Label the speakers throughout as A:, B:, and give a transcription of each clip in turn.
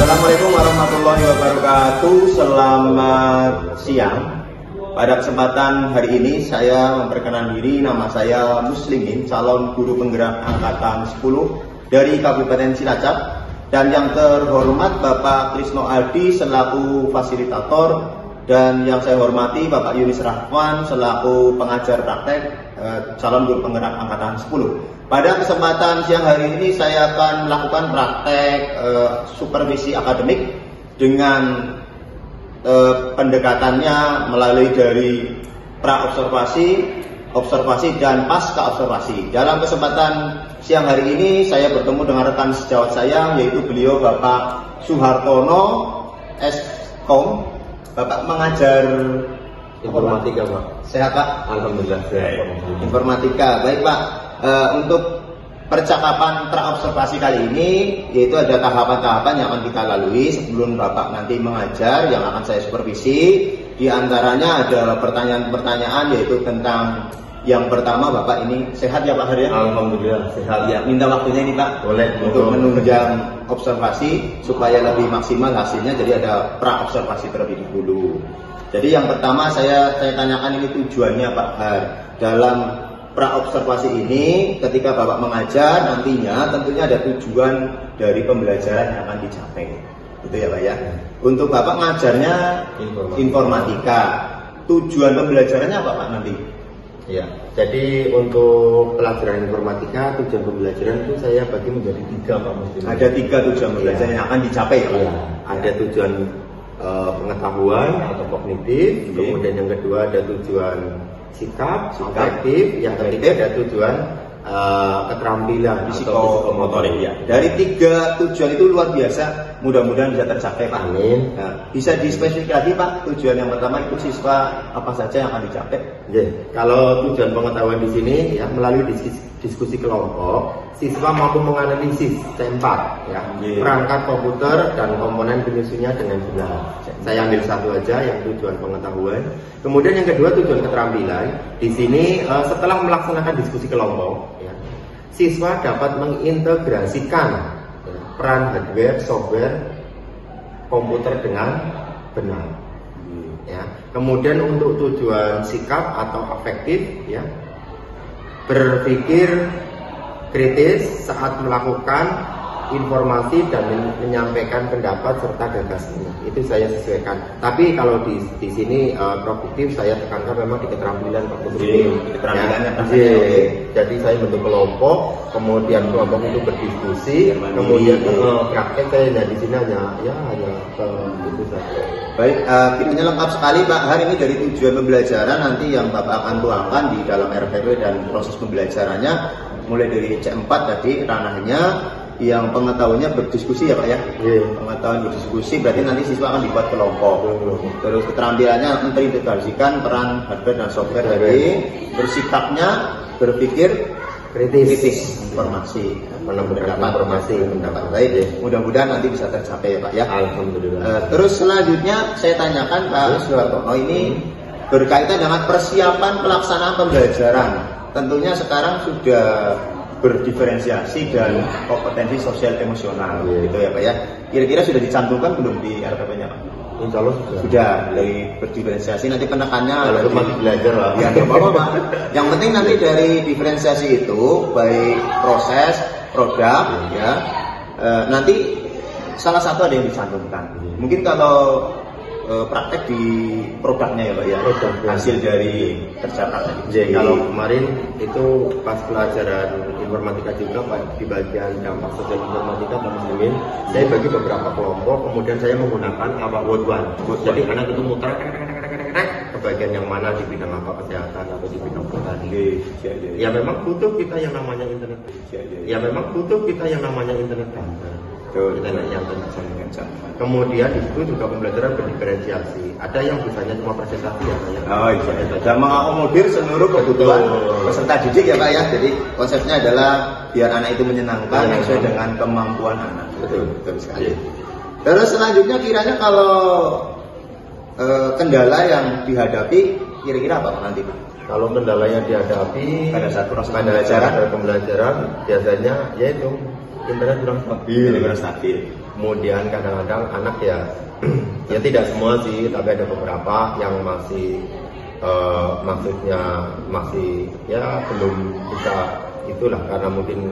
A: Assalamualaikum warahmatullahi wabarakatuh. Selamat siang. Pada kesempatan hari ini saya memperkenalkan diri. Nama saya Muslimin, calon guru penggerak angkatan 10 dari Kabupaten Cilacap. Dan yang terhormat Bapak Krisno Aldi selaku fasilitator, dan yang saya hormati Bapak Yunis Rahman selaku pengajar praktek calon guru penggerak angkatan 10. Pada kesempatan siang hari ini saya akan melakukan praktek supervisi akademik dengan pendekatannya melalui dari pra-observasi, observasi, dan pasca observasi. Dalam kesempatan siang hari ini saya bertemu dengan rekan sejawat saya, yaitu beliau Bapak Suhartono S.Com. Bapak mengajar
B: informatika, Pak.
A: Sehat, Pak?
B: Alhamdulillah sehat.
A: Informatika. Baik, Pak. Untuk percakapan pra-observasi kali ini, yaitu ada tahapan-tahapan yang akan kita lalui sebelum Bapak nanti mengajar yang akan saya supervisi. Di antaranya ada pertanyaan-pertanyaan, yaitu tentang yang pertama, Bapak ini sehat ya Pak Har ya?
B: Alhamdulillah sehat.
A: Ya, minta waktunya ini Pak.
B: Boleh.
A: Untuk menunjang observasi supaya lebih maksimal hasilnya. Jadi ada pra-observasi terlebih dahulu. Jadi yang pertama saya tanyakan ini tujuannya Pak Har. Dalam pra-observasi ini ketika Bapak mengajar nantinya tentunya ada tujuan dari pembelajaran yang akan dicapai. Gitu ya Pak ya. Untuk Bapak ngajarnya informatika. Tujuan pembelajarannya apa Pak nanti?
B: Ya, jadi untuk pelajaran informatika, tujuan pembelajaran itu saya bagi menjadi 3 Pak Muslim.
A: Ada 3 tujuan pembelajaran yang akan dicapai Pak?
B: Ya, ada tujuan pengetahuan atau kognitif, kemudian yang kedua ada tujuan sikap, afektif, yang ketiga ada tujuan keterampilan
A: psikomotorik ya. Dari 3 tujuan itu luar biasa, mudah-mudahan bisa tercapai Pak.
B: Amin.
A: Nah, bisa dispesifikasi Pak, tujuan yang pertama itu siswa apa saja yang akan dicapai?
B: Ya, kalau tujuan pengetahuan di sini ya melalui diskusi kelompok, siswa mampu menganalisis C4 ya, perangkat komputer dan komponen penyusunnya dengan benar. Saya ambil satu aja yang tujuan pengetahuan. Kemudian yang kedua tujuan keterampilan. Di sini setelah melaksanakan diskusi kelompok, ya, siswa dapat mengintegrasikan peran hardware, software, komputer dengan benar. Ya. Kemudian untuk tujuan sikap atau afektif, ya, berpikir kritis saat melakukan informasi dan menyampaikan pendapat serta gagasannya. Itu saya sesuaikan. Tapi kalau di sini produktif saya tekankan memang di keterampilan Pak Muslim.
A: Keterampilannya
B: Jadi saya bentuk kelompok, kemudian kelompok itu berdiskusi, kemudian praktek saya di sini hanya itu saja.
A: Baik, videonya lengkap sekali Pak. Hari ini dari tujuan pembelajaran nanti yang Bapak akan tuangkan di dalam RPP dan proses pembelajarannya mulai dari C4 tadi ranahnya. Yang pengetahuannya berdiskusi ya Pak ya? Pengetahuan berdiskusi berarti nanti siswa akan dibuat kelompok. Terus keterampilannya mengintegrasikan peran hardware dan software tadi. Bersikapnya berpikir kritis informasi, pendapat baik. Mudah-mudahan nanti bisa tercapai ya Pak ya.
B: Alhamdulillah.
A: Terus selanjutnya saya tanyakan Pak Suhartono ini berkaitan dengan persiapan pelaksanaan pembelajaran. Tentunya sekarang sudah berdiferensiasi dan kompetensi sosial emosional gitu ya Pak ya. Kira-kira sudah dicantumkan belum di RPP-nya Pak?
B: Insya Allah
A: sudah dari berdiferensiasi, nanti penekannya
B: masih belajar lah.
A: Ya nggak apa-apa Pak. Yang penting nanti dari diferensiasi itu baik proses, produk ya. Nanti salah satu ada yang dicantumkan. Mungkin kalau praktek di produknya ya Pak ya, hasil dari kerja praktek.
B: Jadi kalau kemarin itu pas pelajaran informatika juga Pak, di bagian dampak sosial informatika Pak Muslimin, saya bagi beberapa kelompok, kemudian saya menggunakan word one. Jadi anak itu muter ke bagian yang mana di bidang apa, kesehatan atau di bidang petani. Ya memang butuh kita yang namanya internet. Ya memang butuh kita yang namanya internet. Internet yang kencang. Kemudian di situ juga pembelajaran berdiferensiasi. Ada yang bisanya cuma presentasi ya Pak ya.
A: Dan mengakomodir seluruh kebutuhan peserta didik ya Pak ya. Jadi konsepnya adalah biar anak itu menyenangkan sesuai dengan kemampuan anak. Betul sekali. Terus selanjutnya kiranya kalau kendala yang dihadapi kira-kira apa nanti Pak?
B: Kalau kendala yang dihadapi
A: pada saat proses
B: pembelajaran biasanya yaitu internet kurang stabil. Kemudian kadang-kadang anak ya ya tidak semua sih, tapi ada beberapa yang masih maksudnya masih ya belum bisa itulah, karena mungkin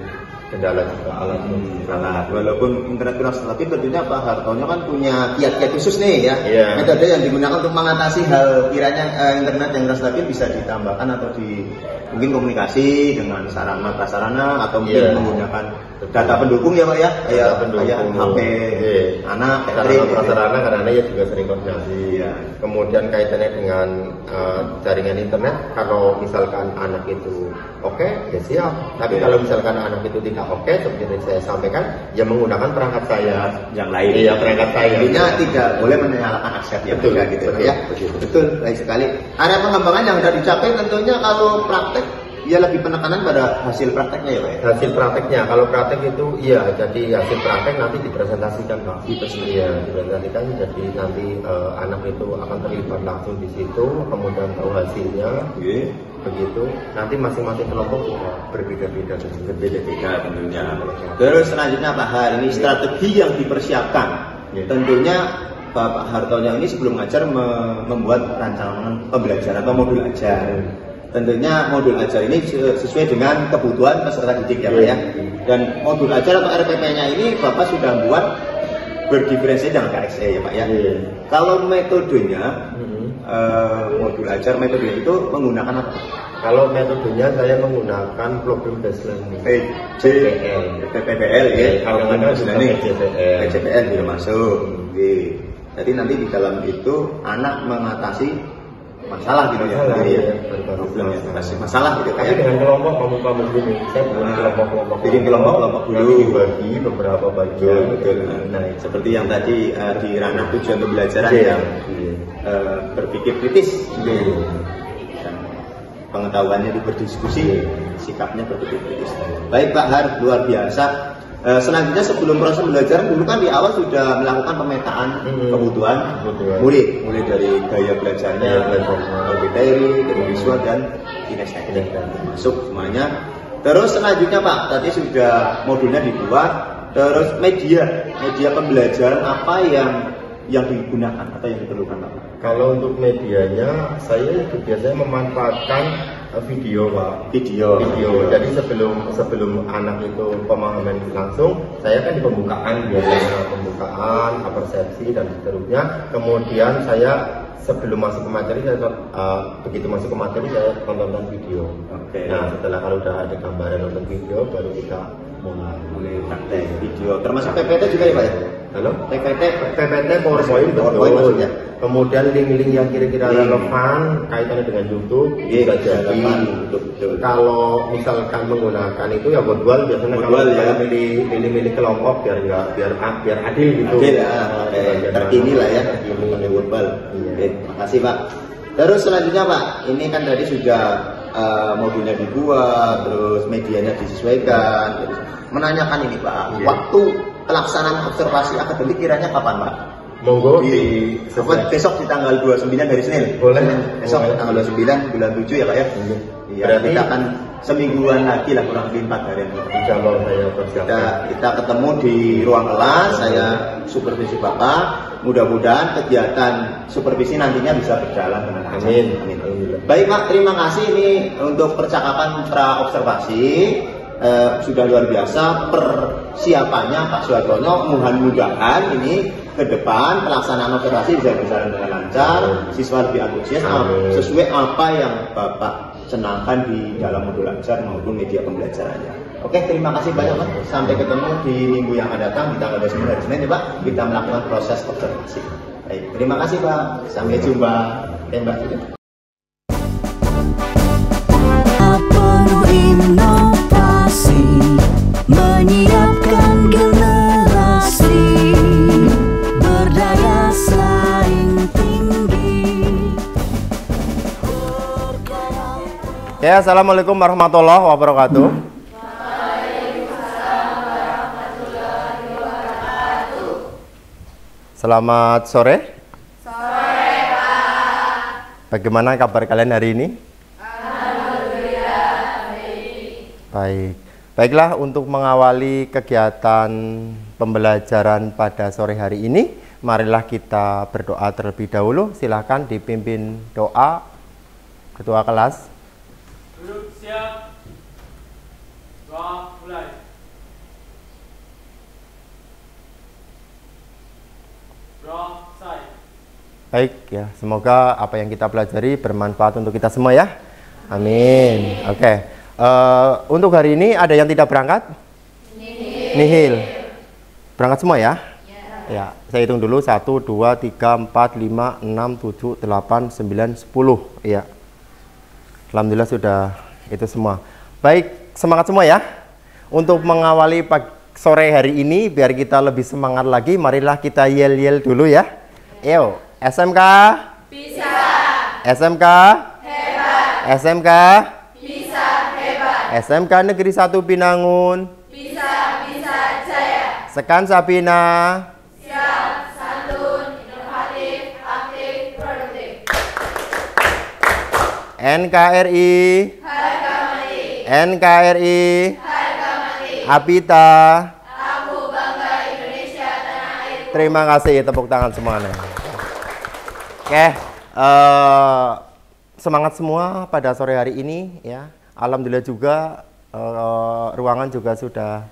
B: kendala juga alat
A: walaupun internet kurang stabil, tentunya Pak Hartono kan punya kiat-kiat khusus nih ya, metode yang digunakan untuk mengatasi hal kiranya internet yang kurang stabil bisa ditambahkan atau mungkin komunikasi dengan sarana prasarana atau mungkin menggunakan data pendukung ya Pak ya, kayak HP anak,
B: sarana prasarana karena ya juga sering koordinasi. Kemudian kaitannya dengan jaringan internet, kalau misalkan anak itu oke, ya siap. Tapi kalau misalkan anak itu tidak oke, seperti yang saya sampaikan, ya menggunakan perangkat saya yang lain. Iya, perangkat saya.
A: Intinya tidak boleh menyalakan akses ya, betul, gitu ya. Betul, baik sekali. Area pengembangan yang sudah dicapai tentunya kalau praktek ya lebih penekanan pada hasil prakteknya ya Pak.
B: Hasil prakteknya, kalau praktek itu iya, jadi hasil praktek nanti dipresentasikan Pak. Iya, dipresentasikan, jadi nanti anak itu akan terlibat langsung di situ, kemudian tahu hasilnya. Begitu, nanti masing-masing kelompok juga berbeda-beda
A: tentunya. Terus selanjutnya Pak Har, ini strategi yang dipersiapkan. Tentunya Bapak Hartono ini sebelum ngajar membuat rancangan pembelajaran atau modul ajar. Tentunya modul ajar ini sesuai dengan kebutuhan peserta didik ya Pak ya. Dan modul ajar atau RPP-nya ini Bapak sudah buat berdiferensiasi dengan KSE ya Pak ya. Kalau metodenya modul ajar, metode itu menggunakan apa?
B: Kalau metodenya saya menggunakan problem based learning,
A: PBL ya.
B: Kadang-kadang juga
A: PJPL juga masuk. Jadi nanti di dalam itu anak mengatasi masalah gitu ya, masalah gitu
B: kayak dengan kelompok kamu dulu, saya
A: bikin kelompok dulu,
B: dibagi beberapa bagian.
A: Nah, seperti yang tadi di ranah tujuan pembelajaran yang berpikir kritis, pengetahuannya berdiskusi, sikapnya berpikir kritis. Baik Pak Har, luar biasa. Selanjutnya sebelum proses pembelajaran dulu kan di awal sudah melakukan pemetaan kebutuhan murid, mulai dari gaya belajarnya, materi, visual dan kinestetik masuk semuanya. Terus selanjutnya Pak, tadi sudah modulnya dibuat, terus media pembelajaran apa yang digunakan atau yang diperlukan Pak?
B: Kalau untuk medianya, saya biasanya memanfaatkan video Pak. Video. Jadi sebelum anak itu pemahaman langsung, saya kan di pembukaan biasanya pembukaan, persepsi dan seterusnya. Kemudian saya sebelum masuk ke materi, begitu masuk ke materi saya tonton video. Nah setelah kalau udah ada gambaran nonton video, baru kita mulai
A: praktek video. Termasuk PPT juga ya Pak ya?
B: Halo?
A: PPT
B: PowerPoint maksudnya. Kemudian link-link yang kira-kira relevan kaitannya dengan YouTube bisa jadi. Kalau misalkan menggunakan itu ya modul biasanya kalau saya milih kelompok biar adil gitu.
A: Terkini lah ya, terkini modul. Terima kasih Pak. Terus selanjutnya Pak, ini kan tadi sudah modulnya dibuat, terus medianya disesuaikan. Menanyakan ini Pak, waktu pelaksanaan observasi akademik kiranya kapan Pak?
B: Monggo
A: besok di tanggal 29 hari Senin.
B: Boleh.
A: Besok tanggal 29 bulan 7 ya Pak ya. Iya. Berarti kita akan semingguan lagi lah, kurang lebih 4 hari.
B: Insyaallah saya persiapkan.
A: Kita ketemu di ruang kelas, saya supervisi Bapak. Mudah-mudahan kegiatan supervisi nantinya bisa berjalan dengan lancar.
B: Amin.
A: Baik Pak, terima kasih ini untuk percakapan pra observasi. Sudah luar biasa persiapannya Pak Suhartono. Mudah-mudahan ini ke depan pelaksanaan observasi bisa berjalan dengan lancar, siswa lebih antusias sesuai apa yang Bapak senangkan di dalam modul ajar maupun media pembelajarannya. Oke, terima kasih banyak Pak. Sampai ketemu di minggu yang akan datang di tanggal 29 hari Senin ya Pak. Kita melakukan proses observasi. Baik, terima kasih Pak. Sampai jumpa. Tembak.
C: Menyiapkan generasi berdaya saing tinggi.
B: Ya, assalamualaikum warahmatullahi wabarakatuh. Selamat sore.
D: Sore Pak.
B: Bagaimana kabar kalian hari ini?
D: Baik. Baiklah, untuk mengawali kegiatan pembelajaran pada sore hari ini, marilah kita berdoa terlebih dahulu. Silakan dipimpin doa ketua kelas.
E: Duduk siap. Doa mulai. Doa selesai.
D: Baik ya, semoga apa yang kita pelajari bermanfaat untuk kita semua ya. Amin. Oke. Untuk hari ini ada yang tidak berangkat? Nihil. Berangkat semua ya? Ya, saya hitung dulu 1, 2, 3, 4, 5, 6, 7, 8, 9, 10 ya. Alhamdulillah sudah itu semua. Baik, semangat semua ya. Untuk mengawali sore hari ini biar kita lebih semangat lagi, marilah kita yel-yel dulu ya. Yo, SMK bisa. SMK hebat. SMK bisa hebat. SMK Negeri 1 Binangun bisa jaya. Sekan Sabina siap, santun, inovatif, aktif, produktif. NKRI harga mati. NKRI harga mati. Abita aku bangga Indonesia tanah air. Terima kasih, tepuk tangan semuanya. Oke, semangat semua pada sore hari ini ya. Alhamdulillah juga ruangan juga sudah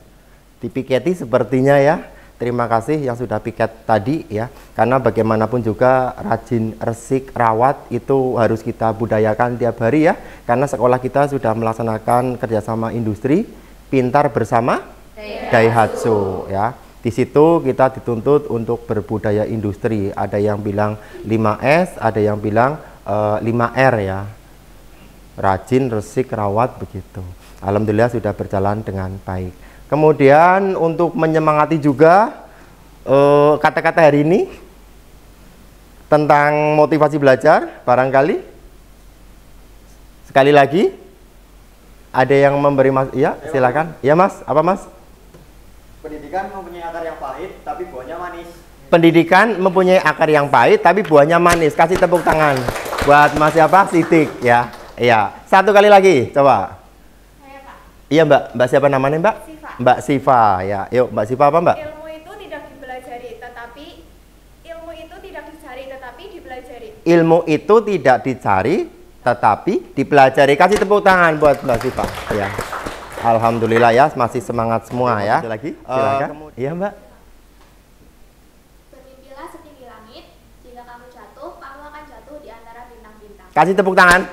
D: dipiketi sepertinya ya. Terima kasih yang sudah piket tadi ya. Karena bagaimanapun juga rajin, resik, rawat itu harus kita budayakan tiap hari ya. Karena sekolah kita sudah melaksanakan kerjasama industri pintar bersama Daihatsu ya. Di situ kita dituntut untuk berbudaya industri. Ada yang bilang 5S, ada yang bilang 5R ya. Rajin, resik, rawat begitu. Alhamdulillah sudah berjalan dengan baik. Kemudian untuk menyemangati juga kata-kata hari ini tentang motivasi belajar, barangkali sekali lagi ada yang memberi mas, ya silakan. Ya mas, apa mas?
F: Pendidikan mempunyai akar yang pahit, tapi buahnya manis.
D: Pendidikan mempunyai akar yang pahit, tapi buahnya manis. Kasih tepuk tangan buat mas siapa? Sidik ya. Iya. Satu kali lagi, coba.
G: Saya Pak.
D: Iya mbak. Mbak siapa namanya mbak?
G: Siva.
D: Mbak Siva ya. Yuk mbak Siva apa mbak?
G: Ilmu itu tidak dipelajari, tetapi ilmu itu tidak dicari, tetapi dipelajari.
D: Ilmu itu tidak dicari, tetapi dipelajari. Kasih tepuk tangan buat mbak Siva. Ya. Alhamdulillah ya, masih semangat semua ya. Ada lagi? Silakan. Iya mbak.
G: Bermimpilah setinggi langit, jika kamu jatuh, kamu akan jatuh di antara bintang-bintang.
D: Kasih tepuk tangan.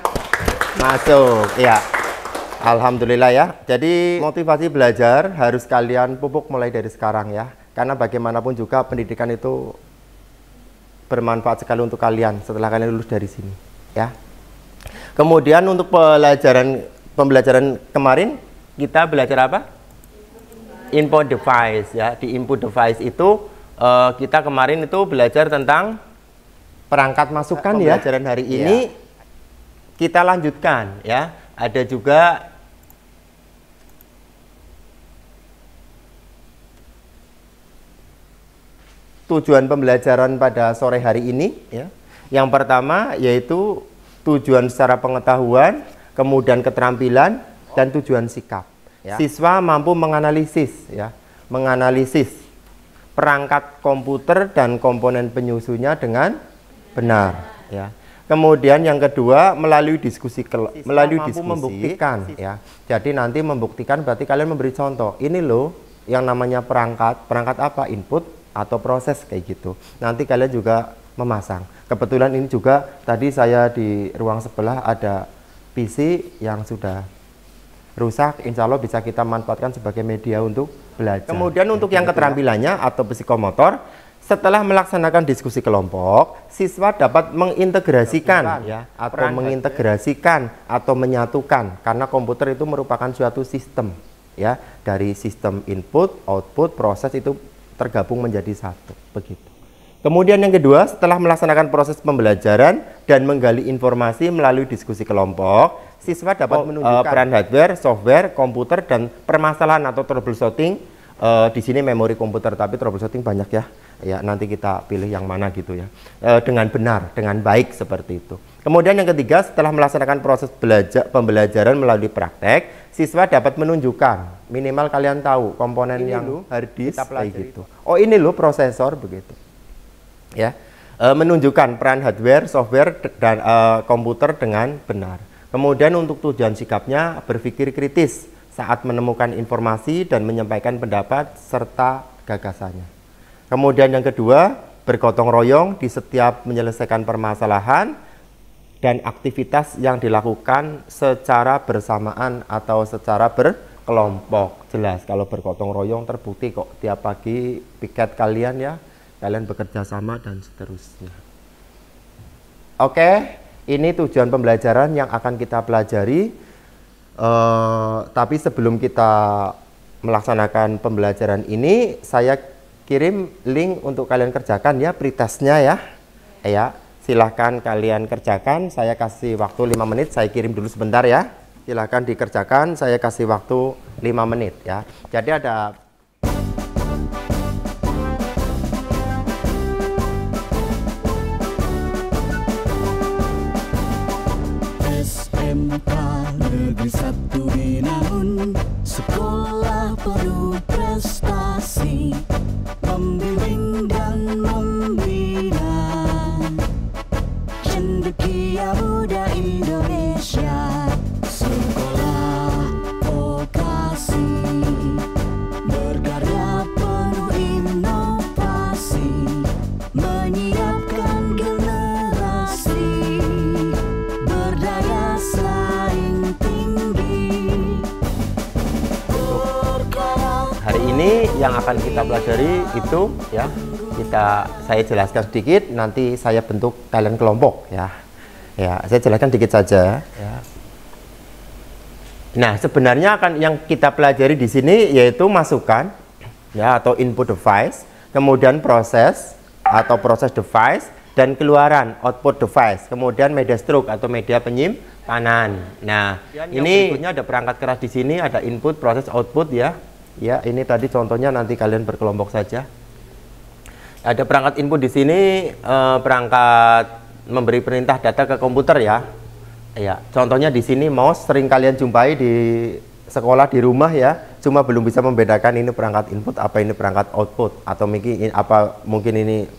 D: Masuk, ya. Alhamdulillah ya. Jadi motivasi belajar harus kalian pupuk mulai dari sekarang ya. Karena bagaimanapun juga pendidikan itu bermanfaat sekali untuk kalian setelah kalian lulus dari sini ya. Kemudian untuk pembelajaran kemarin kita belajar apa? Input device ya. Di input device itu kita kemarin itu belajar tentang perangkat masukan ya. Pembelajaran hari ini kita lanjutkan ya. Ada juga tujuan pembelajaran pada sore hari ini ya. Yang pertama yaitu tujuan secara pengetahuan, kemudian keterampilan dan tujuan sikap ya. Siswa mampu menganalisis ya, menganalisis perangkat komputer dan komponen penyusunnya dengan benar ya. Kemudian yang kedua melalui diskusi membuktikan ya. Jadi nanti membuktikan berarti kalian memberi contoh. Ini loh yang namanya perangkat apa? Input atau proses kayak gitu. Nanti kalian juga memasang. Kebetulan ini juga tadi saya di ruang sebelah ada PC yang sudah rusak, insya Allah bisa kita manfaatkan sebagai media untuk belajar. Kemudian untuk yang keterampilannya atau psikomotor, setelah melaksanakan diskusi kelompok, siswa dapat mengintegrasikan ya, atau mengintegrasikan atau menyatukan, karena komputer itu merupakan suatu sistem ya, dari sistem input, output, proses itu tergabung menjadi satu begitu. Kemudian yang kedua, setelah melaksanakan proses pembelajaran dan menggali informasi melalui diskusi kelompok, siswa dapat menunjukkan peran hardware, software, komputer, dan permasalahan atau troubleshooting. Di sini memori komputer, tapi troubleshooting banyak ya. Ya, nanti kita pilih yang mana gitu ya. Dengan benar, dengan baik seperti itu. Kemudian yang ketiga, setelah melaksanakan proses pembelajaran melalui praktek, siswa dapat menunjukkan, minimal kalian tahu komponen ini yang hard disk kayak gitu. Oh ini loh prosesor begitu. Ya, menunjukkan peran hardware, software dan komputer dengan benar. Kemudian untuk tujuan sikapnya berpikir kritis saat menemukan informasi dan menyampaikan pendapat serta gagasannya. Kemudian yang kedua, bergotong royong di setiap menyelesaikan permasalahan dan aktivitas yang dilakukan secara bersamaan atau secara berkelompok. Jelas kalau bergotong royong terbukti kok tiap pagi piket kalian ya, kalian bekerja sama dan seterusnya. Oke, ini tujuan pembelajaran yang akan kita pelajari. Tapi sebelum kita melaksanakan pembelajaran ini, saya kirim link untuk kalian kerjakan ya, pretestnya ya. Ya, silahkan kalian kerjakan. Saya kasih waktu 5 menit. Saya kirim dulu sebentar ya. Silahkan dikerjakan. Saya kasih waktu 5 menit ya. Jadi ada
C: SMK Negeri 1 Binaun, sekolah penuh prestasi, membimbing dan membina cendekia muda Indonesia. Sekolah vokasi berkarya penuh inovasi, menyiapkan generasi berdaya saing tinggi.
D: hari ini yang akan kita pelajari itu ya, saya jelaskan sedikit, nanti saya bentuk kalian kelompok ya. Ya, saya jelaskan sedikit saja ya. Nah, sebenarnya akan yang kita pelajari di sini yaitu masukan ya atau input device, kemudian proses atau proses device, dan keluaran output device, kemudian media struk atau media penyimpanan. Nah, ini berikutnya ada perangkat keras di sini, ada input, proses, output ya. Ya, ini tadi contohnya, nanti kalian berkelompok saja. Ada perangkat input di sini, perangkat memberi perintah data ke komputer ya. Ya, contohnya di sini mouse sering kalian jumpai di sekolah, di rumah ya. Cuma belum bisa membedakan ini perangkat input apa ini perangkat output, atau mungkin ini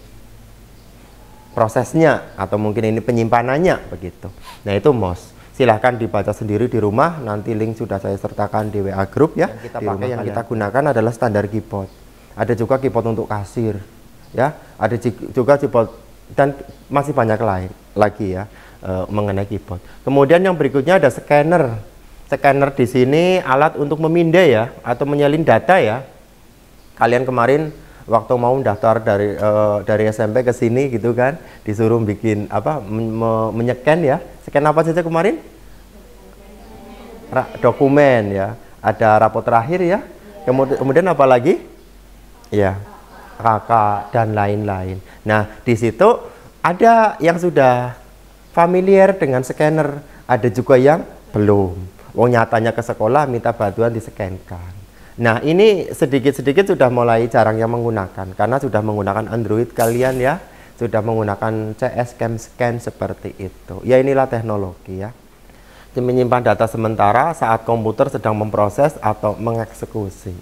D: prosesnya, atau mungkin ini penyimpanannya begitu. Nah, itu mouse. Silahkan dibaca sendiri di rumah, nanti link sudah saya sertakan di WA group ya. Yang kita gunakan adalah standar keyboard. Ada juga keyboard untuk kasir ya, ada juga keyboard, dan masih banyak lain lagi ya mengenai keyboard. Kemudian yang berikutnya ada scanner. Scanner di sini alat untuk memindai ya, atau menyalin data ya. Kalian kemarin waktu mau daftar dari SMP ke sini gitu kan, disuruh bikin apa, menyekan ya. Scan apa saja kemarin? Dokumen ya. Ada rapot terakhir ya. Kemudian apa lagi? Ya, kakak dan lain-lain. Nah, di situ ada yang sudah familiar dengan scanner, ada juga yang belum. Nyatanya ke sekolah minta bantuan diskenkan. Nah, ini sedikit-sedikit sudah mulai jarang yang menggunakan, karena sudah menggunakan Android kalian ya, sudah menggunakan CS Scan seperti itu. Ya, inilah teknologi ya. Menyimpan data sementara saat komputer sedang memproses atau mengeksekusi.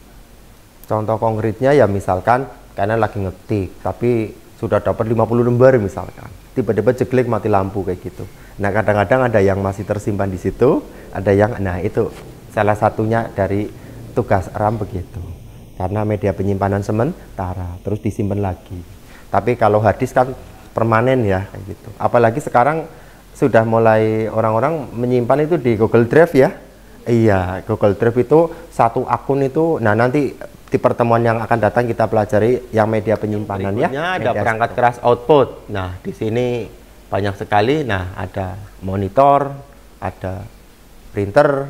D: Contoh konkretnya ya, misalkan kalian lagi ngetik, tapi sudah dapat 50 lembar misalkan. Tiba-tiba jeglek mati lampu kayak gitu. Nah, kadang-kadang ada yang masih tersimpan di situ, ada yang, nah itu salah satunya dari tugas RAM begitu. Karena media penyimpanan sementara, terus disimpan lagi. Tapi kalau hard disk kan permanen ya kayak gitu. Apalagi sekarang sudah mulai orang-orang menyimpan itu di Google Drive ya. Iya, Google Drive itu satu akun itu. Nah, nanti di pertemuan yang akan datang kita pelajari yang media penyimpanan ya. Ada perangkat keras output. Nah, di sini banyak sekali. Nah, ada monitor, ada printer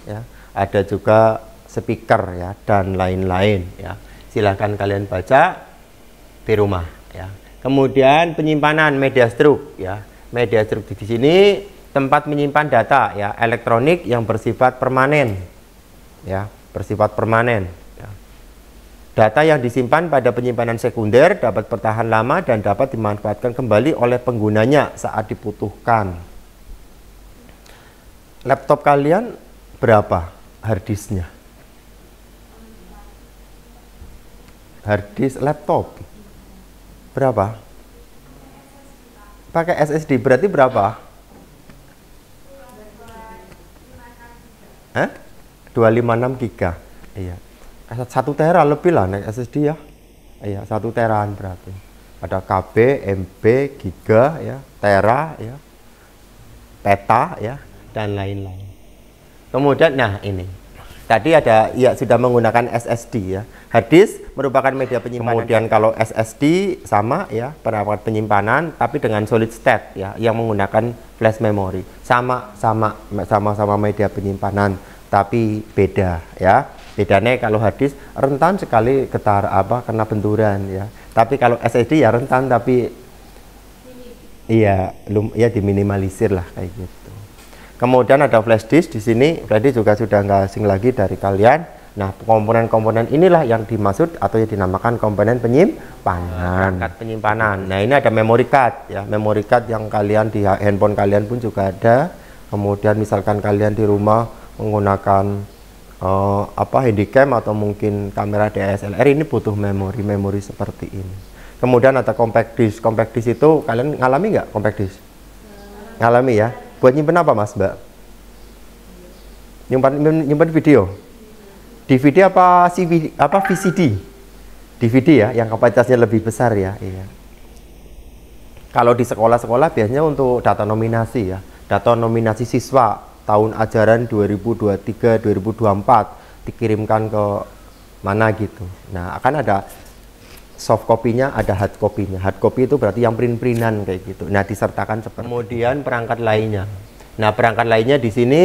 D: ya, ada juga speaker ya, dan lain-lain ya. Silahkan kalian baca di rumah ya. Kemudian penyimpanan media struk ya. Media struk di sini tempat menyimpan data ya, elektronik yang bersifat permanen ya, bersifat permanen ya. Data yang disimpan pada penyimpanan sekunder dapat bertahan lama dan dapat dimanfaatkan kembali oleh penggunanya saat dibutuhkan. Laptop kalian berapa harddisknya? Harddisk laptop berapa? Pakai SSD berarti berapa? 256 giga. Iya. 1 tera lebih lah naik SSD ya. Iya, 1 teraan berarti. Ada KB, MB, giga ya, tera ya, peta ya, dan lain-lain. Kemudian nah ini. Tadi ada ya sudah menggunakan SSD ya. Harddisk merupakan media penyimpanan. Kemudian kalau SSD sama ya, perangkat penyimpanan tapi dengan solid state ya, yang menggunakan flash memory. Sama-sama media penyimpanan tapi beda ya. Bedanya kalau harddisk rentan sekali kena benturan ya. Tapi kalau SSD ya rentan tapi iya diminimalisir lah kayak gitu. Kemudian ada flash disk di sini, berarti juga sudah nggak asing lagi dari kalian. Nah, komponen-komponen inilah yang dimaksud atau yang dinamakan komponen penyimpanan. Perangkat penyimpanan. Nah, ini ada memory card ya, memory card yang kalian di handphone kalian pun juga ada. Kemudian misalkan kalian di rumah menggunakan handycam atau mungkin kamera DSLR, ini butuh memori seperti ini. Kemudian ada compact disk. Compact disk itu kalian ngalami nggak compact disk? Ngalami ya. Buat nyimpen apa Mas Mbak? Nyimpen video? DVD apa VCD? DVD ya, yang kapasitasnya lebih besar ya. Iya. Kalau di sekolah-sekolah biasanya untuk data nominasi ya, data nominasi siswa tahun ajaran 2023-2024 dikirimkan ke mana gitu. Nah, akan ada soft copy-nya, ada hard copy-nya. Hard copy itu berarti yang print-printan kayak gitu. Nah, disertakan seperti. Kemudian perangkat lainnya. Nah, perangkat lainnya di sini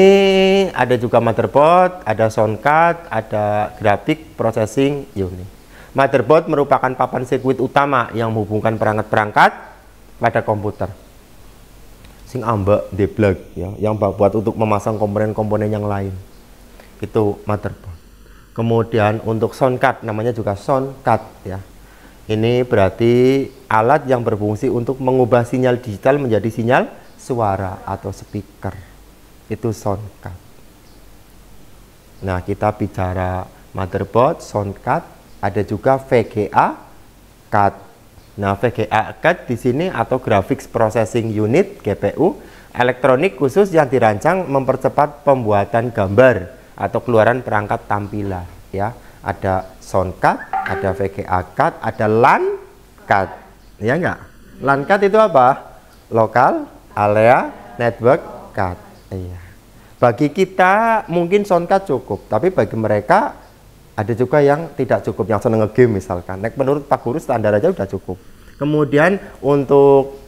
D: ada juga motherboard, ada sound card, ada graphic processing unit. Motherboard merupakan papan sirkuit utama yang menghubungkan perangkat-perangkat pada komputer. Sing ambek deblek ya, yang buat untuk memasang komponen-komponen yang lain. Itu motherboard. Kemudian untuk sound card namanya juga sound card ya. Ini berarti alat yang berfungsi untuk mengubah sinyal digital menjadi sinyal suara atau speaker. Itu sound card. Nah, kita bicara motherboard, sound card, ada juga VGA card. Nah, VGA card di sini atau Graphics Processing Unit (GPU), elektronik khusus yang dirancang mempercepat pembuatan gambar atau keluaran perangkat tampilan ya. Ada sound card, ada VGA card, ada LAN card. Ya enggak? LAN card itu apa? Local Area Network card. Iya. Bagi kita mungkin sound card cukup, tapi bagi mereka ada juga yang tidak cukup, yang seneng nge-game misalkan. Menurut Pak Guru standar aja udah cukup. Kemudian untuk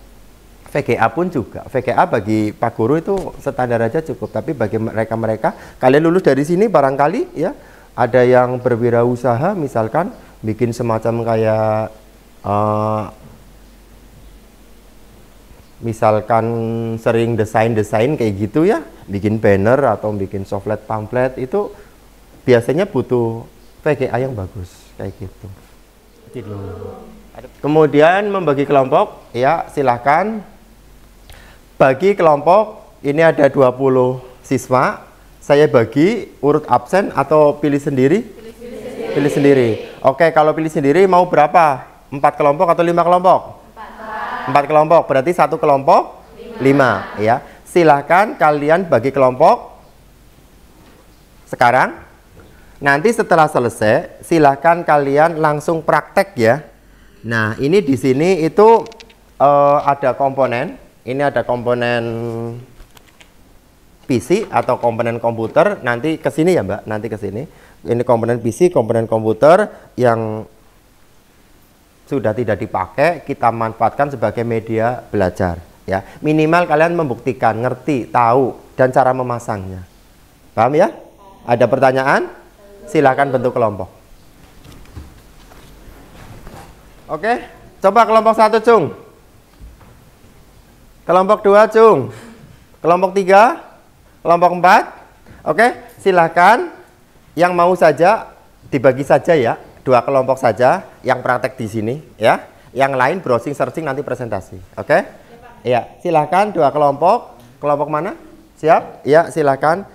D: VGA pun juga. VGA bagi Pak Guru itu standar aja cukup, tapi bagi mereka kalian lulus dari sini barangkali ya, ada yang berwirausaha misalkan bikin semacam kayak misalkan sering desain kayak gitu ya, bikin banner atau bikin softlet pamflet, itu biasanya butuh VGA yang bagus kayak gitu. Kemudian membagi kelompok ya, silahkan bagi kelompok. Ini ada 20 siswa. Saya bagi urut absen atau pilih sendiri? Pilih sendiri. Oke, kalau pilih sendiri mau berapa? 4 kelompok atau 5 kelompok? 4 kelompok, berarti 1 kelompok 5 ya. Silahkan kalian bagi kelompok sekarang. Nanti setelah selesai, silahkan kalian langsung praktek ya. Nah, ini di sini itu ada komponen. Ini ada komponen PC atau komponen komputer. Nanti ke sini ya Mbak, nanti ke sini. Ini komponen PC, komponen komputer yang sudah tidak dipakai, kita manfaatkan sebagai media belajar ya. Minimal kalian membuktikan, ngerti, tahu, dan cara memasangnya. Paham ya? Ada pertanyaan? Silakan bentuk kelompok. Oke, coba kelompok 1 Cung. Kelompok 2 Cung. Kelompok 3, kelompok 4. Oke, silakan yang mau saja dibagi saja ya, 2 kelompok saja yang praktek di sini ya. Yang lain browsing searching nanti presentasi. Oke? Iya, silakan 2 kelompok. Kelompok mana? Siap? Ya, silakan.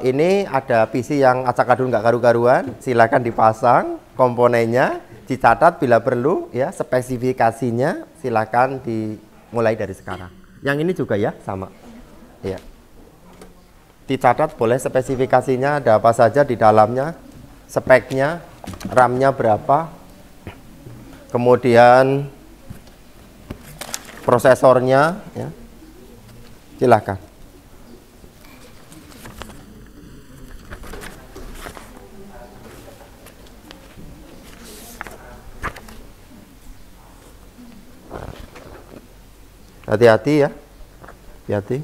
D: Ini ada PC yang acak-adul nggak karu-karuan, silakan dipasang komponennya, dicatat bila perlu ya, spesifikasinya silakan dimulai dari sekarang. Yang ini juga ya sama, ya. Dicatat boleh spesifikasinya ada apa saja di dalamnya, speknya, RAM-nya berapa, kemudian prosesornya, ya. Silakan. Hati-hati ya, hati-hati.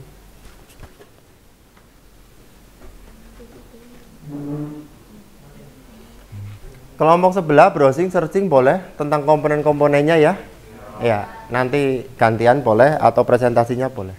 D: Kelompok sebelah browsing searching boleh tentang komponen-komponennya ya. Ya, nanti gantian boleh atau presentasinya boleh.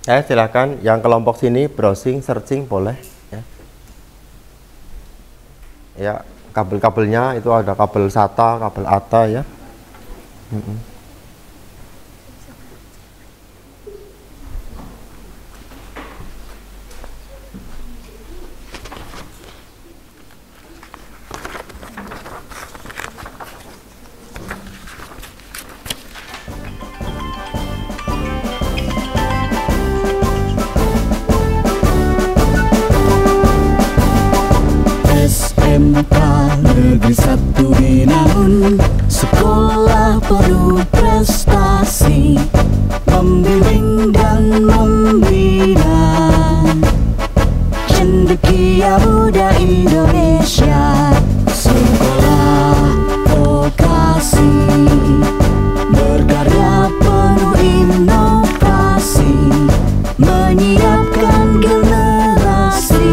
D: Silakan yang kelompok sini browsing searching boleh ya. Ya, kabel-kabelnya itu ada kabel SATA, kabel ATA ya.
C: SMK Negeri 1 Binaun, sekolah penuh prestasi, membimbing dan membina cendekia muda Indonesia. Sekolah vokasi berkarya penuh inovasi, menyiapkan generasi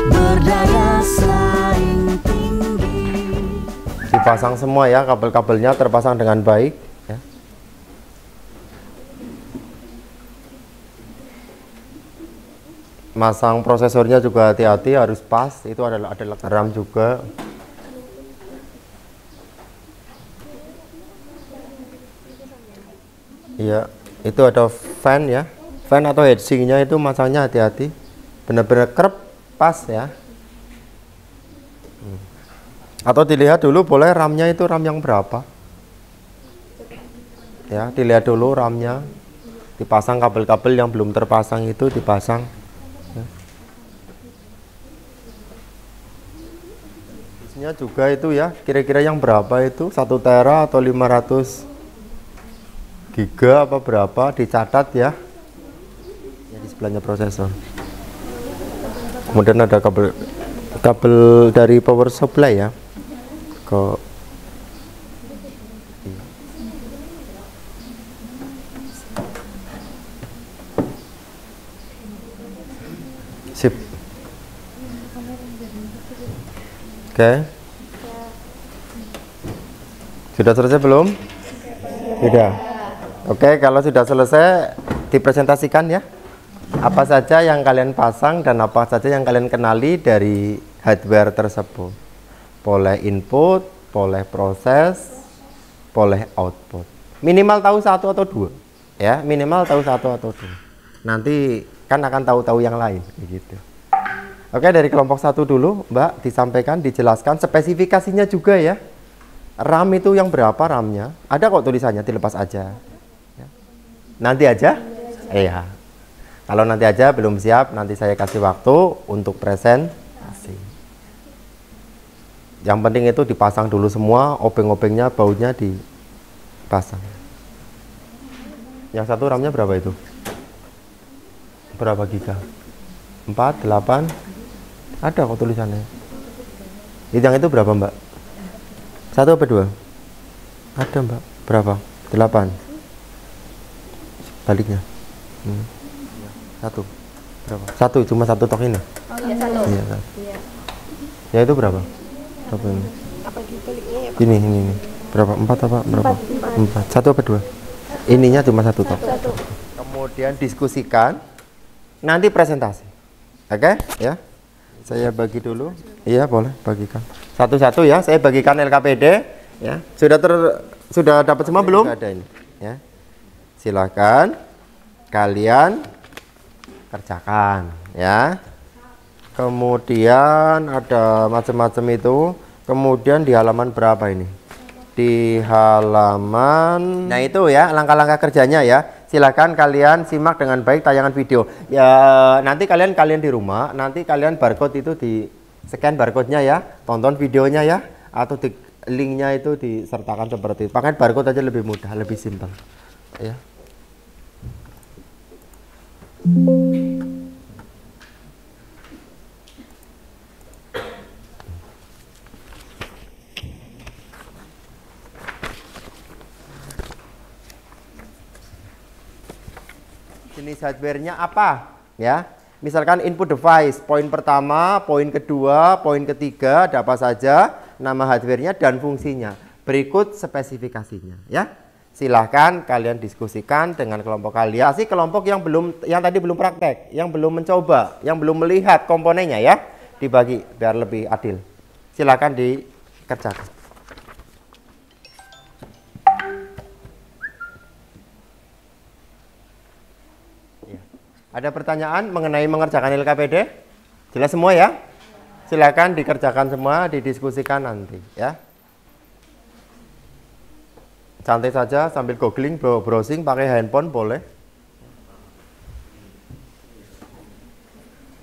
C: berdaya saing tinggi.
D: Dipasang semua ya, kabel-kabelnya terpasang dengan baik ya. Masang prosesornya juga hati-hati, harus pas. Itu adalah ada RAM juga. Iya, itu ada fan ya. Fan atau heatsinknya itu masangnya hati-hati. Benar-benar kerap pas ya. Atau dilihat dulu boleh RAM-nya itu RAM yang berapa. Ya, dilihat dulu RAM-nya. Dipasang kabel-kabel yang belum terpasang itu dipasang. Isinya juga itu ya, kira-kira yang berapa itu? 1 tera atau 500 giga apa berapa, dicatat ya. Ya, di sebelahnya prosesor. Kemudian ada kabel dari power supply ya ke sip. Oke. Sudah selesai belum? Sudah. Oke, kalau sudah selesai dipresentasikan ya. Apa saja yang kalian pasang dan apa saja yang kalian kenali dari hardware tersebut. Boleh input, boleh proses, boleh output. Minimal tahu 1 atau 2. Ya, minimal tahu 1 atau 2. Nanti kan akan tahu-tahu yang lain gitu. Oke, dari kelompok 1 dulu, Mbak, disampaikan, dijelaskan spesifikasinya juga ya. RAM itu yang berapa RAM-nya? Ada kok tulisannya, dilepas aja. Ya. Nanti aja? Iya. Kalau nanti aja belum siap, nanti saya kasih waktu untuk presentasi. Yang penting itu dipasang dulu semua, obeng-obengnya, bautnya dipasang. Yang satu RAM-nya berapa itu? Berapa giga? 4, 8? Ada kok tulisannya. Yang itu berapa, Mbak? 1 apa 2? Ada, Mbak. Berapa? 8. Baliknya. 1. Berapa? 1, cuma 1 tok ini.
G: Oh iya, 1.
D: Iya, 1. Ya itu berapa? Berapa ini? Ini. Berapa? 4 apa? Berapa? 4. 1 apa 2? Ininya cuma 1 toh. Kemudian diskusikan. Nanti presentasi. Oke, ya. Saya bagi dulu. Iya, boleh bagikan. Satu-satu ya. Saya bagikan LKPD ya. Sudah dapat semua belum? Ada ini, ya. Silakan kalian kerjakan ya. Kemudian ada macam-macam itu. Kemudian di halaman berapa ini? Di halaman, nah itu ya langkah-langkah kerjanya ya. Silakan kalian simak dengan baik tayangan video ya. Nanti kalian di rumah, nanti kalian barcode itu di scan barcode-nya ya, tonton videonya ya, atau di linknya itu disertakan seperti itu. Pakai barcode aja lebih mudah, lebih simpel ya. Jenis hardware-nya apa ya, misalkan input device, poin pertama, poin kedua, poin ketiga ada apa saja, nama hardware-nya dan fungsinya, berikut spesifikasinya ya. Silahkan kalian diskusikan dengan kelompok kalian, kelompok yang tadi belum praktek, yang belum mencoba, yang belum melihat komponennya ya, dibagi biar lebih adil. Silahkan dikerjakan. Ada pertanyaan mengenai mengerjakan LKPD? Jelas semua ya? Silakan dikerjakan semua, didiskusikan nanti ya. Santai saja sambil googling, browsing pakai handphone boleh.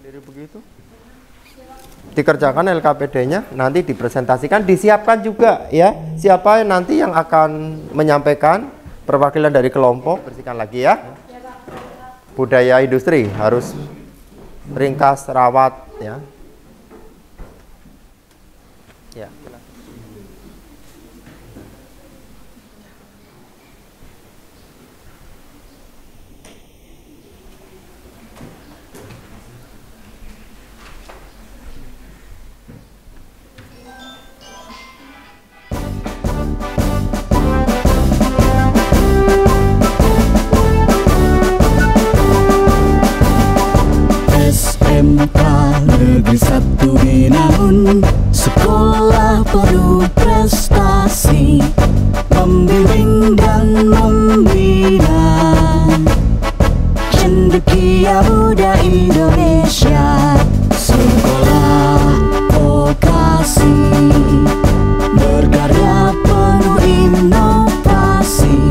D: Jadi begitu. Dikerjakan LKPD-nya, nanti dipresentasikan, disiapkan juga ya. Siapa nanti yang akan menyampaikan, perwakilan dari kelompok, bersihkan lagi ya. Budaya industri harus ringkas, rawat ya. Ya.
C: SMK Negeri 1 Binaun, sekolah penuh prestasi, membimbing dan membina cendekia muda Indonesia. Sekolah vokasi berkarya penuh inovasi,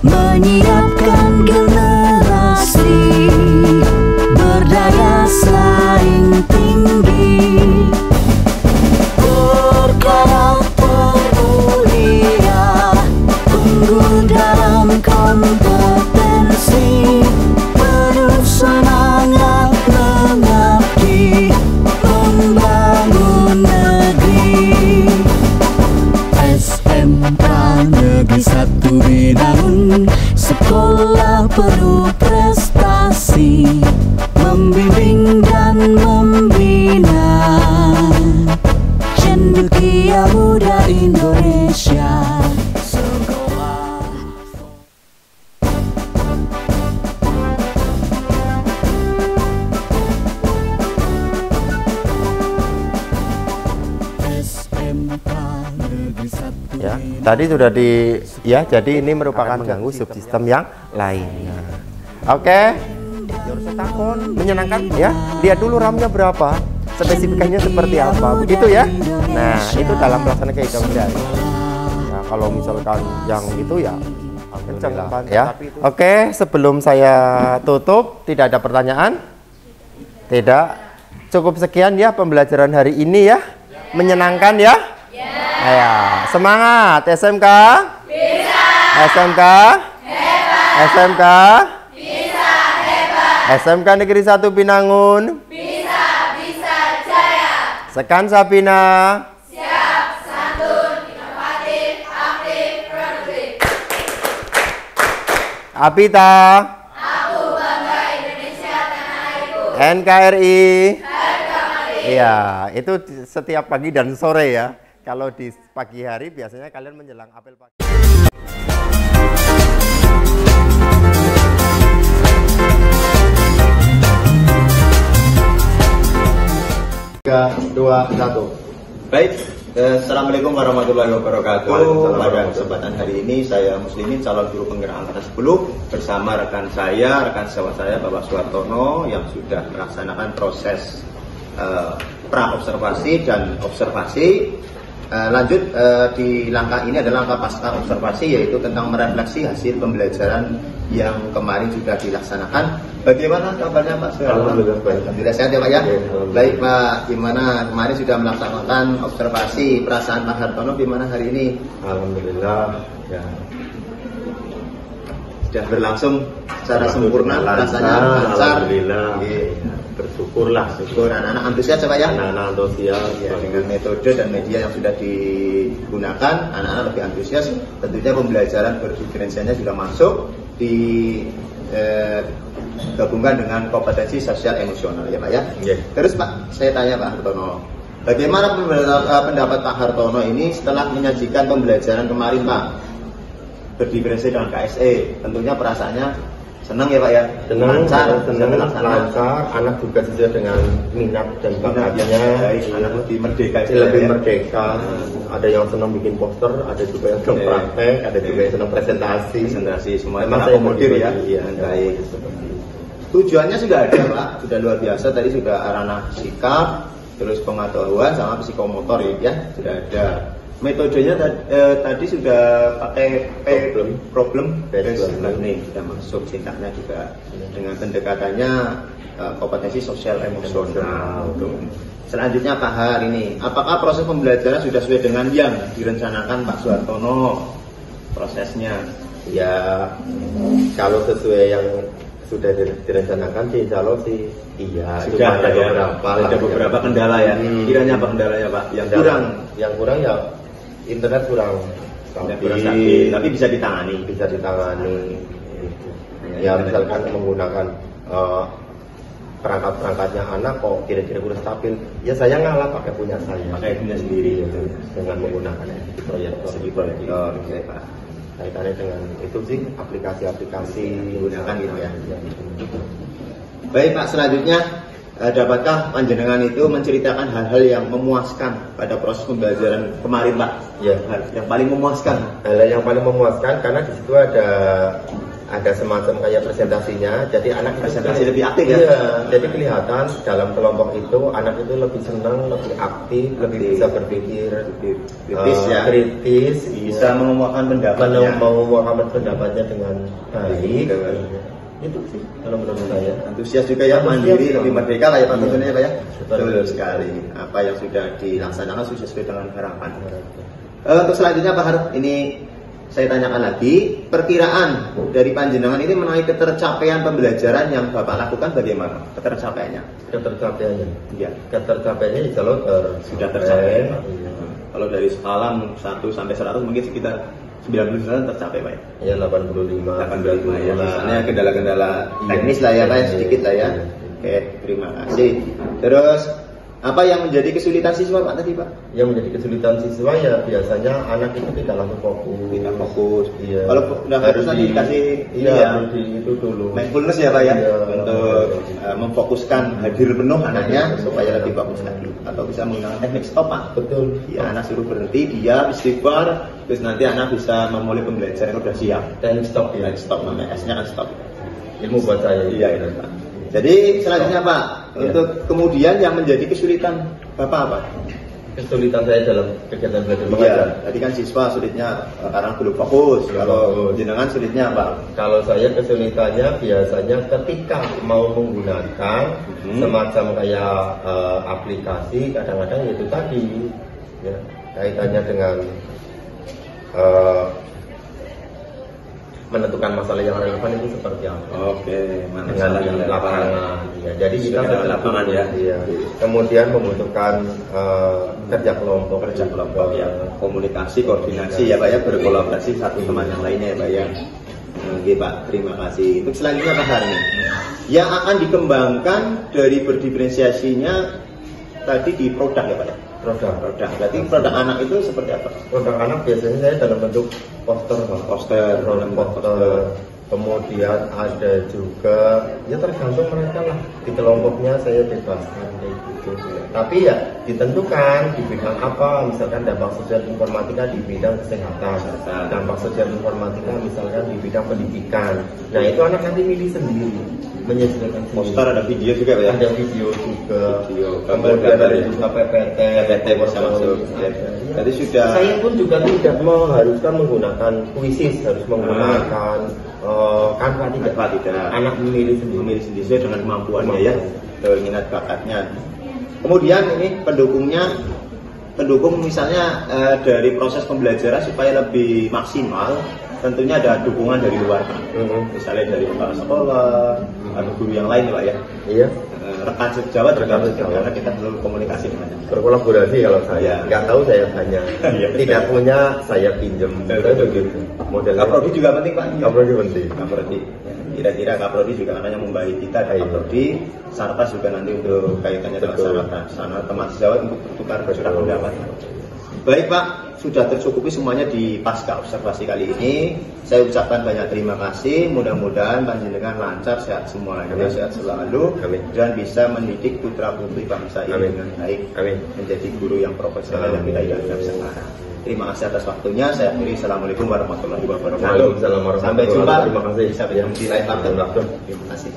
C: menyiapkan generasi berdaya saing tinggi, berkarakter mulia, unggul dalam kompetensi, penuh semangat mengabdi, membangun negeri. SMK Negeri 1 Binaun, sekolah penuh prestasi, membimbing dan membina cendekia muda Indonesia. Sekolah SMK Negeri 1
D: Ya, tadi sudah jadi ini merupakan mengganggu subsistem yang lainnya. Oke. Takon menyenangkan ya. Lihat dulu RAM-nya berapa, spesifikasinya seperti apa, begitu ya. Nah, itu dalam pelaksanaan kehidupan sehari. Ya, kalau misalkan yang itu ya kencang ya. Oke, sebelum saya tutup, tidak ada pertanyaan? Tidak. Cukup sekian ya pembelajaran hari ini ya. Menyenangkan ya? Ya, semangat SMK. Bisa. SMK. Hebat. SMK. Bisa hebat. SMK Negeri 1 Binangun. Bisa jaya. Sekan Sabina. Siap, santun, inovatif, aktif, produktif. Apita. Aku bangga Indonesia tanah airku. NKRI. Iya, itu setiap pagi dan sore ya. Kalau di pagi hari biasanya kalian menjelang apel pagi.
B: 3, 2, 1.
A: Baik, Assalamualaikum warahmatullahi wabarakatuh. Pada kesempatan hari ini saya Muslimin, calon guru penggerak angkatan 10 bersama rekan sejawat saya Bapak Suwartono yang sudah melaksanakan proses pra-observasi dan observasi. Lanjut di langkah ini adalah langkah pasca observasi, yaitu tentang merefleksi hasil pembelajaran yang kemarin sudah dilaksanakan. Bagaimana kabarnya Pak Suwartono? Alhamdulillah sehat ya Pak ya. Baik Pak, gimana kemarin sudah melaksanakan observasi, perasaan Pak Hartono gimana hari ini?
B: Alhamdulillah ya.
A: Sudah berlangsung secara sempurna, rasanya lancar.
B: Alhamdulillah. Bersyukurlah.
A: Syukur, anak-anak antusias ya Pak ya?
B: Anak-anak antusias
A: Ya, dengan metode dan media yang sudah digunakan, anak-anak lebih antusias. Tentunya pembelajaran berdiferensialnya juga masuk gabungkan dengan kompetensi sosial emosional ya Pak ya.
B: Yeah.
A: Terus Pak, saya tanya Pak Hartono, bagaimana pendapat Pak Hartono ini setelah menyajikan pembelajaran kemarin Pak, berdiferensi dengan KSE? Tentunya perasaannya senang ya Pak ya,
B: senang,
A: lancar,
B: anak juga sesuai dengan minat dan bakatnya.
A: Anak lebih merdeka,
B: merdeka. Ada yang senang bikin poster, ada juga yang senang praktek, ada juga yang senang presentasi,
A: semua terakomodir ya. Baik. Tujuannya sudah ada Pak, sudah luar biasa. Tadi sudah ranah sikap, terus pengetahuan sama psikomotor ya, sudah ada. Metodenya tadi sudah pakai problem based learning, sudah masuk, singkatnya juga dengan pendekatannya kompetensi sosial emosional. Selanjutnya Pak Har ini, apakah proses pembelajaran sudah sesuai dengan yang direncanakan Pak Suwartono prosesnya?
B: Ya, kalau sesuai yang sudah direncanakan sih, insya Allah sih iya.
A: Sudah ada beberapa kendala ya. Kiranya apa kendalanya Pak? Yang kurang ya
B: internet kurang
A: stabil, tapi bisa ditangani.
B: Ya misalkan menggunakan perangkat-perangkatnya anak kok kira-kira kurang stabil, ya saya ngalah pakai punya sendiri gitu, dengan menggunakan proyektor.
A: Oke Pak.
B: Kaitannya dengan itu sih aplikasi-aplikasi
A: gunakan gitu ya. Baik Pak, selanjutnya dapatkah panjenengan itu menceritakan hal-hal yang memuaskan pada proses pembelajaran kemarin Pak?
B: Ya,
A: yang paling memuaskan.
B: Hal yang paling memuaskan karena di situ ada semacam kayak presentasinya, jadi anak
A: presentasi lebih aktif ya.
B: Iya, jadi kelihatan dalam kelompok itu anak itu lebih senang, lebih aktif, lebih bisa berpikir kritis,
A: bisa mengemukakan
B: pendapatnya dengan baik. Itu sih kalau menurut saya.
A: Antusias juga ya, mandiri, lebih merdeka lah ya Pak tentunya Pak ya. Betul sekali. Apa yang sudah dilaksanakan sudah sesuai dengan harapan. Untuk selanjutnya Pak Har, ini saya tanyakan lagi, perkiraan dari panjenengan ini mengenai ketercapaian pembelajaran yang Bapak lakukan bagaimana? Ketercapaiannya? Iya.
B: Ketercapaiannya insya Allah
A: sudah tercapai. Kalau dari skala 1 sampai 100 mungkin sekitar 90% tercapai Pak
B: ya. 85
A: ya. Misalnya kendala-kendala teknis lah ya Pak ya, sedikit lah ya. Oke, terima kasih. Terus apa yang menjadi kesulitan siswa Pak tadi Pak?
B: Yang menjadi kesulitan siswa ya biasanya anak itu tidak langsung fokus. Iya.
A: Kalau udah harus nanti dikasih
B: itu dulu.
A: Mindfulness ya Pak ya, untuk memfokuskan hadir penuh anaknya supaya lebih bagus lagi. Atau bisa menggunakan teknik stop Pak.
B: Betul.
A: Ya, anak suruh berhenti, dia istighfar, terus nanti anak bisa memulai pembelajaran udah siap.
B: Time stop ya.
A: Time stop namanya, S-nya kan stop.
B: Ilmu buat saya.
A: Iya itu Pak. Jadi selanjutnya Pak, untuk kemudian yang menjadi kesulitan Bapak apa?
B: Kesulitan saya dalam kegiatan belajar mengajar.
A: Tadi kan siswa sulitnya karena belum fokus. Kalau jenengan sulitnya apa?
B: Kalau saya kesulitannya biasanya ketika mau menggunakan semacam kayak aplikasi, kadang-kadang itu tadi ya, kaitannya dengan menentukan masalah yang relevan itu seperti apa.
A: Oke,
B: dengan yang lapangan. Ya, jadi kita
A: ke lapangan ya.
B: Iya. Kemudian membutuhkan kerja kelompok
A: ya, komunikasi, koordinasi ya Pak ya, berkolaborasi satu sama yang lainnya ya Pak ya. Oke Pak, terima kasih. Untuk selanjutnya Pak Harni, yang akan dikembangkan dari berdiferensiasinya tadi di produk ya Pak ya.
B: Produk.
A: Berarti produk anak itu seperti apa?
B: Produk anak biasanya saya dalam bentuk poster,
A: Poster,
B: poster. Kemudian ada juga, ya tergantung mereka lah. Di kelompoknya saya bebaskan kayak gitu. Tapi ya ditentukan di bidang apa. Misalkan dampak sosial informatika di bidang kesehatan, dampak sosial informatika misalkan di bidang pendidikan. Nah itu anak nanti milih sendiri, menyesuaikan sendiri.
A: Poster ada video juga ya?
B: Ada video juga.
A: Gambar-gambar
B: ada
A: ya?
B: juga PPT
A: bisa masuk. Jadi sudah.
B: Saya pun juga tidak mengharuskan menggunakan kuisis, harus menggunakan Canva tidak. Anak memilih sendiri
A: Sesuai dengan kemampuannya ya, minat bakatnya. Kemudian ini pendukung misalnya dari proses pembelajaran supaya lebih maksimal, tentunya ada dukungan dari luar, misalnya dari kepala sekolah atau guru yang lain Pak ya.
B: Iya.
A: Rekan sejawat karena kita perlu komunikasi dengan
B: berkolaborasi. Kalau saya nggak tahu saya tanya, tidak punya saya pinjam. Begitu. Model
A: Kaprodi juga penting Pak.
B: Kaprodi penting.
A: Kaprodi. Kira-kira Kaprodi juga karena yang membaik kita ada Kaprodi, Sarpas juga nanti untuk kaitannya dengan sana teman sejawat untuk bertukar bersurat pendapat. Baik Pak, sudah tercukupi semuanya di pasca observasi kali ini. Saya ucapkan banyak terima kasih. Mudah-mudahan panjenengan lancar, sehat semuanya, sehat selalu, dan bisa mendidik putra putri bangsa ini dengan baik, menjadi guru yang profesional yang kita idamkan sekarang. Terima kasih atas waktunya. Saya akhiri. Assalamualaikum warahmatullahi wabarakatuh.
B: Waalaikumsalam warahmatullahi wabarakatuh.
A: Sampai jumpa.
B: Terima kasih.
A: Sampai jumpa di lain waktu. Terima kasih.